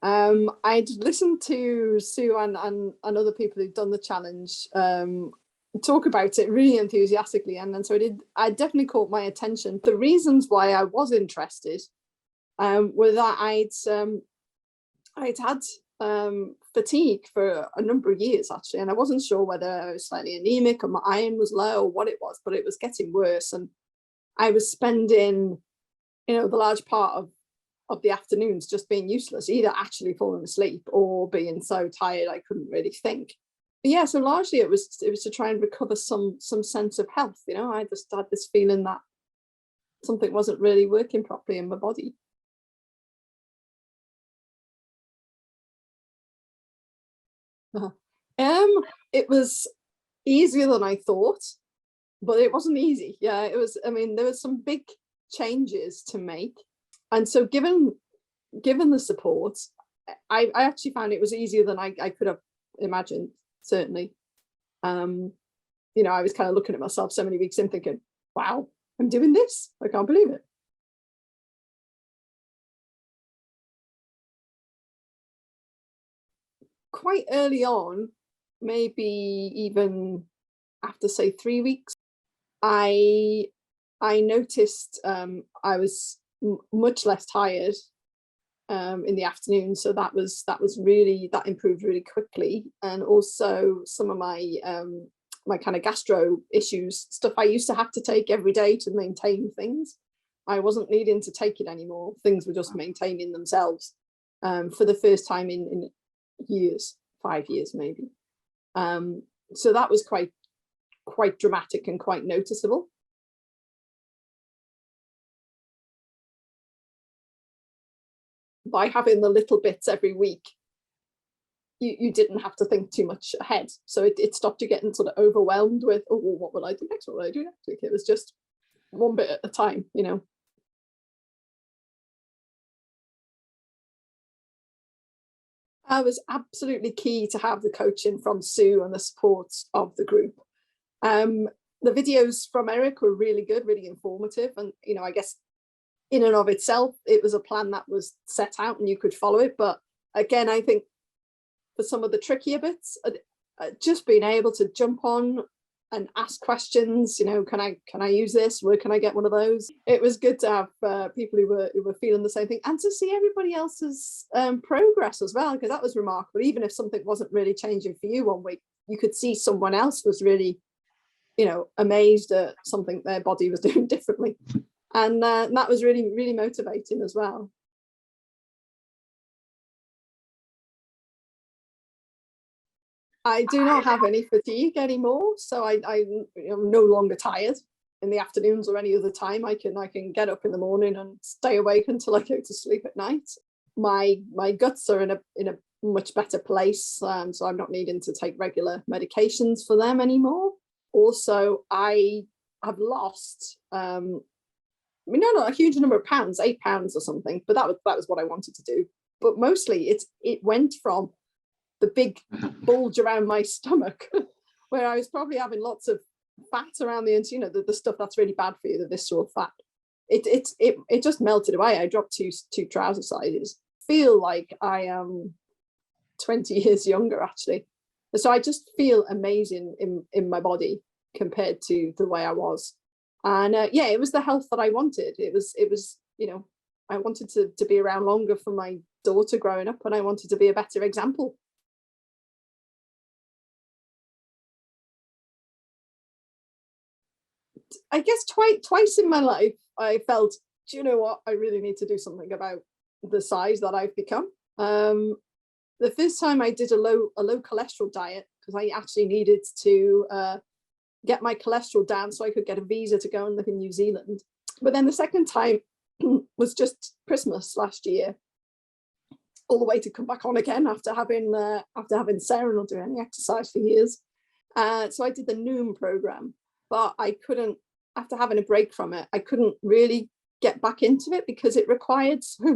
I'd listened to Sue and other people who'd done the challenge talk about it really enthusiastically, and so I definitely caught my attention. The reasons why I was interested were that I'd had fatigue for a number of years actually, and I wasn't sure whether I was slightly anemic or my iron was low or what it was, but it was getting worse, and I was spending, the large part of the afternoons just being useless, either actually falling asleep or being so tired I couldn't really think. But yeah, so largely it was to try and recover some sense of health. I just had this feeling that something wasn't really working properly in my body. Uh-huh. It was easier than I thought, but it wasn't easy. Yeah, it was. I mean, there was some big changes to make, and so given the support, I actually found it was easier than I could have imagined. Certainly, um, I was kind of looking at myself so many weeks in, thinking, "Wow, I'm doing this! I can't believe it." Quite early on, maybe even after say 3 weeks, I I noticed I was much less tired in the afternoon, so that improved really quickly, and also some of my kind of gastro issues, stuff I used to have to take every day to maintain things. I wasn't needing to take it anymore. Things were just maintaining themselves for the first time in years, 5 years maybe. So that was quite dramatic and quite noticeable. By having the little bits every week, you didn't have to think too much ahead. So it stopped you getting sort of overwhelmed with, oh, well, what will I do next? What will I do next week? It was just one bit at a time. I was absolutely key to have the coaching from Sue and the support of the group. Um, the videos from Eric were really good, really informative. And, I guess in and of itself, it was a plan that was set out and you could follow it. But again, I think for some of the trickier bits, just being able to jump on and ask questions, can I use this? Where can I get one of those? It was good to have people who were feeling the same thing, and to see everybody else's progress as well, because that was remarkable. Even if something wasn't really changing for you one week, you could see someone else was really, amazed at something their body was doing differently, and that was really, really motivating as well. I do not have any fatigue anymore, so I am no longer tired in the afternoons or any other time. I can get up in the morning and stay awake until I go to sleep at night. My guts are in a much better place, so I'm not needing to take regular medications for them anymore. Also, I have lost, I mean, not a huge number of pounds, 8 pounds or something, but that was what I wanted to do. But mostly it went from the big bulge around my stomach, where I was probably having lots of fat around the ends, the stuff that's really bad for you, the visceral fat. It just melted away. I dropped two trouser sizes. Feel like I am 20 years younger actually. So I just feel amazing in my body compared to the way I was. And yeah, it was the health that I wanted. It was I wanted to be around longer for my daughter growing up, and I wanted to be a better example. I guess twice in my life, I felt, do you know what? I really need to do something about the size that I've become. The first time I did a low cholesterol diet, because I actually needed to get my cholesterol down so I could get a visa to go and live in New Zealand. But then the second time was just Christmas last year, all the way to come back on again after having Sarah not doing any exercise for years. So I did the Noom program, but I couldn't, after having a break from it, I couldn't really get back into it because it required so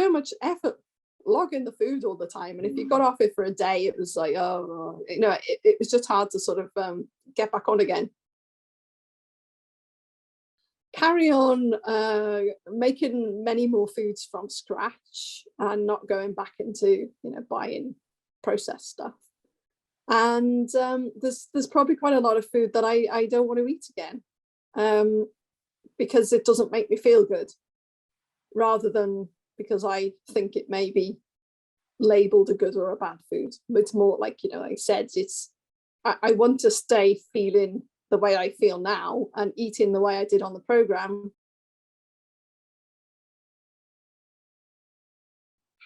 much effort logging the food all the time. And if you got off it for a day, it was like, oh, it was just hard to sort of get back on again. carry on making many more foods from scratch and not going back into, buying processed stuff. And there's probably quite a lot of food that I don't want to eat again, because it doesn't make me feel good, rather than because I think it may be labeled a good or a bad food. It's more like, like I said, I want to stay feeling the way I feel now and eating the way I did on the program.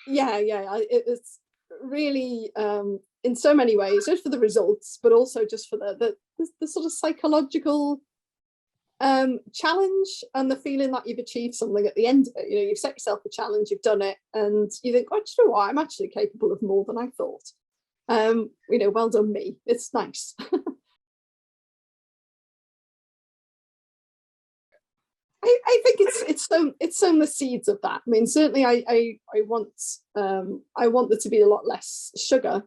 Yeah, it's really, in so many ways, just for the results, but also just for the sort of psychological challenge and the feeling that you've achieved something at the end of it. You've set yourself a challenge, you've done it, and you think, oh, do you know what? I'm actually capable of more than I thought. Well done me. It's nice. I think it's sown the seeds of that. I mean, certainly I want there to be a lot less sugar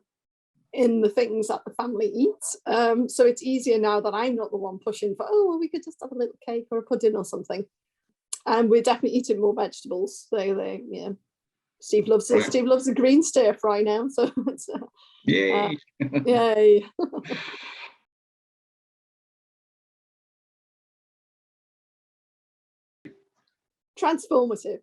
in the things that the family eats. So it's easier now that I'm not the one pushing for, oh, well, we could just have a little cake or a pudding or something. And we're definitely eating more vegetables. So Steve loves a green stir fry now. So it's yay. Yay. Transformative.